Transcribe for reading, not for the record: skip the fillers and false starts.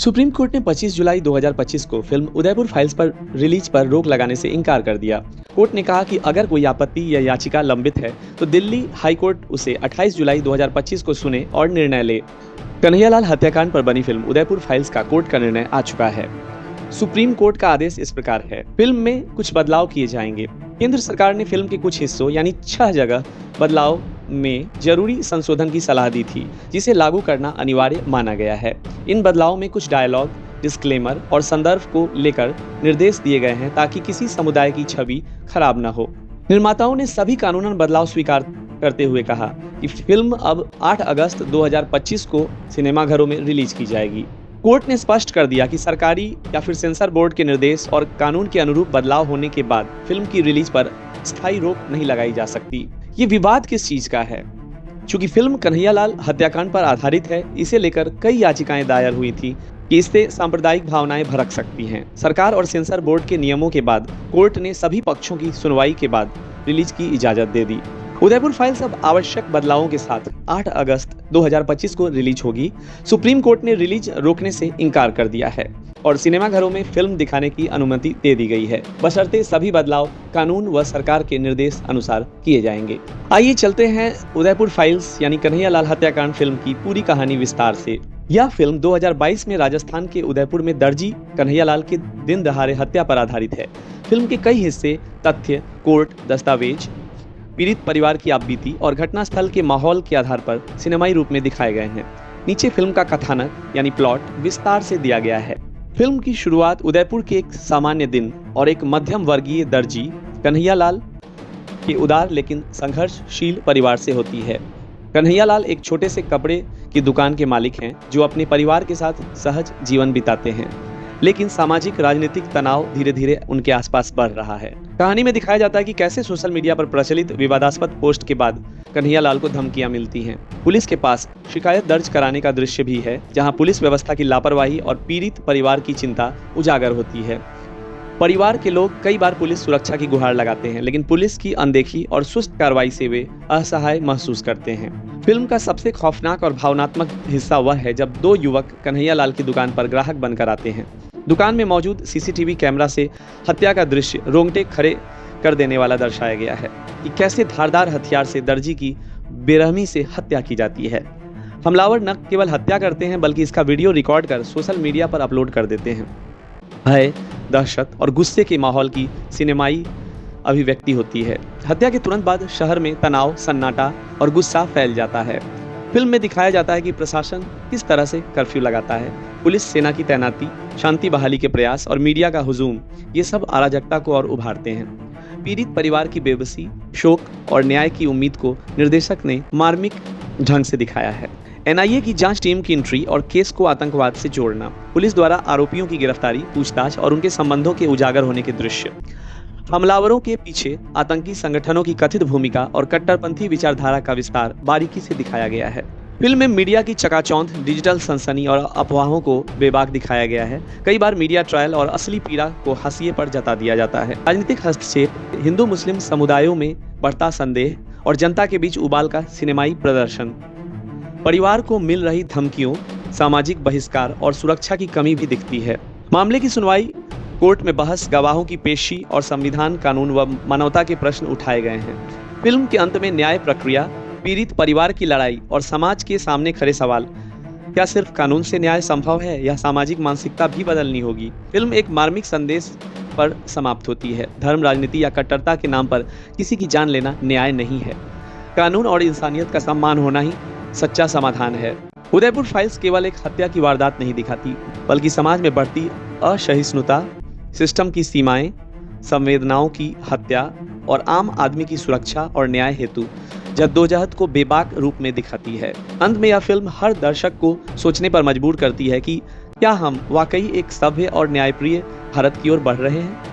Supreme court ने 25 जुलाई 2025 को film Udaipur files पर रिलीज पर रोक लगाने से इनकार कर दिया। कोर्ट ने कहा कि अगर कोई आपत्ति या याचिका लंबित है तो दिल्ली हाई कोर्ट उसे 28 जुलाई 2025 को सुने और निर्णय ले। कन्हैयालाल हत्याकांड पर बनी फिल्म उदयपुर फाइल्स का कोर्ट का निर्णय आ चुका है। सुप्रीम कोर्ट का आदेश इस प्रकार है। फिल्म में कुछ बदलाव किए जाएंगे। केंद्र सरकार ने फिल्म के कुछ हिस्सों यानी 6 जगह बदलाव में जरूरी संशोधन की सलाह दी थी, जिसे लागू करना अनिवार्य माना गया है। इन बदलावों में कुछ डायलॉग, डिस्क्लेमर और संदर्भ को लेकर निर्देश दिए गए हैं ताकि किसी समुदाय की छवि खराब न हो। निर्माताओं ने सभी कानूनन बदलाव स्वीकार करते हुए कहा कि फिल्म अब 8 अगस्त 2025 को सिनेमाघरों में रिलीज की जाएगी। कोर्ट ने स्पष्ट कर दिया कि सरकारी या फिर सेंसर बोर्ड के निर्देश और कानून के अनुरूप बदलाव होने के बाद फिल्म की रिलीज पर स्थायी रोक नहीं लगाई जा सकती। ये विवाद किस चीज का है? चूंकि फिल्म कन्हैयालाल हत्याकांड पर आधारित है, इसे लेकर कई याचिकाएं दायर हुई थी कि इससे सांप्रदायिक भावनाएं भड़क सकती हैं। सरकार और सेंसर बोर्ड के नियमों के बाद कोर्ट ने सभी पक्षों की सुनवाई के बाद रिलीज की इजाजत दे दी। उदयपुर फाइल्स अब आवश्यक बदलावों के साथ 8 अगस्त 2025 को रिलीज होगी। सुप्रीम कोर्ट ने रिलीज रोकने से इनकार कर दिया है और सिनेमाघरों में फिल्म दिखाने की अनुमति दे दी गई है, बशर्ते सभी बदलाव कानून व सरकार के निर्देश अनुसार किए जाएंगे। आइए चलते हैं उदयपुर फाइल्स यानी कन्हैयालाल हत्याकांड फिल्म की पूरी कहानी विस्तार से। यह फिल्म 2022 में राजस्थान के उदयपुर में दर्जी कन्हैयालाल के दिन दहाड़े हत्या पर आधारित है। फिल्म के कई हिस्से, तथ्य, कोर्ट दस्तावेज, पीड़ित परिवार की आपबीती और घटनास्थल के माहौल के आधार पर सिनेमाई रूप में दिखाए गए हैं। नीचे फिल्म का कथानक यानी प्लॉट विस्तार से दिया गया है। फिल्म की शुरुआत उदयपुर के एक सामान्य दिन और एक मध्यम वर्गीय दर्जी कन्हैयालाल के उदार लेकिन संघर्षशील परिवार से होती है। कन्हैयालाल एक छोटे से कपड़े की दुकान के मालिक हैं जो अपने परिवार के साथ सहज जीवन बिताते हैं, लेकिन सामाजिक राजनीतिक तनाव धीरे धीरे उनके आसपास बढ़ रहा है। कहानी में दिखाया जाता है कि कैसे सोशल मीडिया पर प्रचलित विवादास्पद पोस्ट के बाद कन्हैयालाल को धमकियां मिलती हैं। पुलिस के पास शिकायत दर्ज कराने का दृश्य भी है, जहां पुलिस व्यवस्था की लापरवाही और पीड़ित परिवार की चिंता उजागर होती है। परिवार के लोग कई बार पुलिस सुरक्षा की गुहार लगाते हैं, लेकिन पुलिस की अनदेखी और सुस्त कार्रवाई से वे असहाय महसूस करते हैं। फिल्म का सबसे खौफनाक और भावनात्मक हिस्सा वह है जब 2 युवक कन्हैयालाल की दुकान पर ग्राहक बनकर आते हैं। दुकान में मौजूद सीसीटीवी कैमरा से हत्या का दृश्य रोंगटे खड़े कर देने वाला दर्शाया गया है कि कैसे धारदार हथियार से दर्जी की बेरहमी से हत्या की जाती है। हमलावर न केवल हत्या करते हैं बल्कि इसका वीडियो रिकॉर्ड कर सोशल मीडिया पर अपलोड कर देते हैं। भय, दहशत और गुस्से के माहौल की सिनेमाई अभिव्यक्ति होती है। हत्या के तुरंत बाद शहर में तनाव, सन्नाटा और गुस्सा फैल जाता है। फिल्म में दिखाया जाता है कि प्रशासन किस तरह से कर्फ्यू लगाता है। पुलिस सेना की तैनाती, शांति बहाली के प्रयास और मीडिया का हुजूम, ये सब अराजकता को और उभारते हैं। पीड़ित परिवार की बेबसी, शोक और न्याय की उम्मीद को निर्देशक ने मार्मिक ढंग से दिखाया है। एनआईए की जांच टीम की एंट्री और केस को आतंकवाद से जोड़ना, पुलिस द्वारा आरोपियों की गिरफ्तारी, पूछताछ और उनके संबंधों के उजागर होने के दृश्य, हमलावरों के पीछे आतंकी संगठनों की कथित भूमिका और कट्टरपंथी विचारधारा का विस्तार बारीकी से दिखाया गया है। फिल्म में मीडिया की चकाचौंध, डिजिटल सनसनी और अफवाहों को बेबाक दिखाया गया है। कई बार मीडिया ट्रायल और असली पीड़ा को हाशिए पर जता दिया जाता है। राजनीतिक हस्तक्षेप, हिंदू मुस्लिम समुदायों में बढ़ता संदेह और जनता के बीच उबाल का सिनेमाई प्रदर्शन, परिवार को मिल रही धमकियों, सामाजिक बहिष्कार और सुरक्षा की कमी भी दिखती है। मामले की सुनवाई, कोर्ट में बहस, गवाहों की पेशी और संविधान, कानून व मानवता के प्रश्न उठाए गए हैं। फिल्म के अंत में न्याय प्रक्रिया, पीड़ित परिवार की लड़ाई और समाज के सामने खड़े सवाल, क्या सिर्फ कानून से न्याय संभव है या सामाजिक मानसिकता भी बदलनी होगी? फिल्म एक मार्मिक संदेश पर समाप्त होती है। धर्म, राजनीति या कट्टरता के नाम पर किसी की जान लेना न्याय नहीं है। कानून और इंसानियत का सम्मान होना ही सच्चा समाधान है। उदयपुर फाइल्स केवल एक हत्या की वारदात नहीं दिखाती, बल्कि समाज में बढ़ती असहिष्णुता, सिस्टम की सीमाएं, संवेदनाओं की हत्या और आम आदमी की सुरक्षा और न्याय हेतु जद्दोजहद को बेबाक रूप में दिखाती है। अंत में यह फिल्म हर दर्शक को सोचने पर मजबूर करती है कि क्या हम वाकई एक सभ्य और न्यायप्रिय भारत की ओर बढ़ रहे हैं?